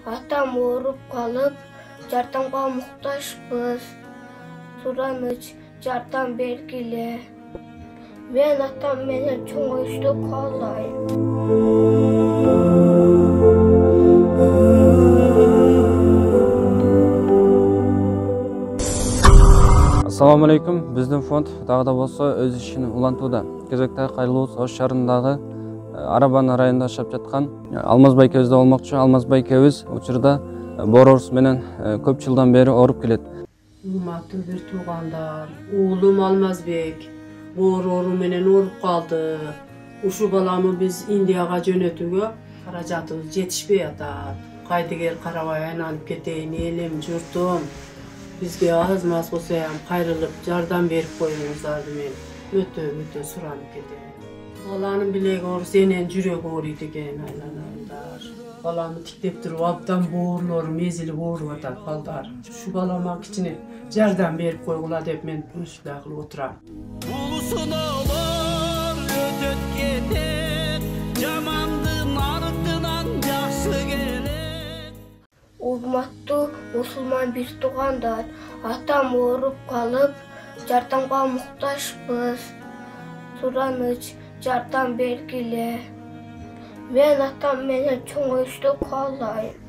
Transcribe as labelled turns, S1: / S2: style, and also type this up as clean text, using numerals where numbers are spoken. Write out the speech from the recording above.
S1: Atam ооруп калып, жардамга муктажбыз. Сураныч, жардам бергиле. Мен атам менен чоңоюшту каалайм.
S2: Assalamu alaikum. Біздің фонд дагы да болсо өз ишин улантууда. Кезекте Кайлуу Ош шаарындагы Арабан районунда жашап жаткан Алмазбай экебизде болмокчу. Алмазбай экебиз учурда боор оорусу менен көп жылдан бери ооруп келет.
S3: Урматтуу бир туугандар, уулум Алмазбек боор оору менен ооруп калды. Ушу баламы биз Индияга жөнөтүүгө каражатыбыз жетишпей атат. Кайдыгер карабай айналып кетейин, элим, журтум. Bizge az-maz bolsayam kayrılıp jardam berip koyuңuzlardı men ötө suranıp keteyim. Balanın bilegi oorus enen jüregi ooruyt eken aylananlar. Balamı tiktep turup abdan boorlorum ezilip oorup atat balдар. Şu balama kichine jardam berip koygula dep men uşulay kılıp oturam.
S4: Ulusun olur ötöp ketet, jamandın ardынан жақсы келет.
S1: Урматтуу мусулман бир туугандар, атам ооруп калып, жардамга муктажбыз. Сураныч, жардам бергиле. Мен атам менен чоңоюшту каалайм.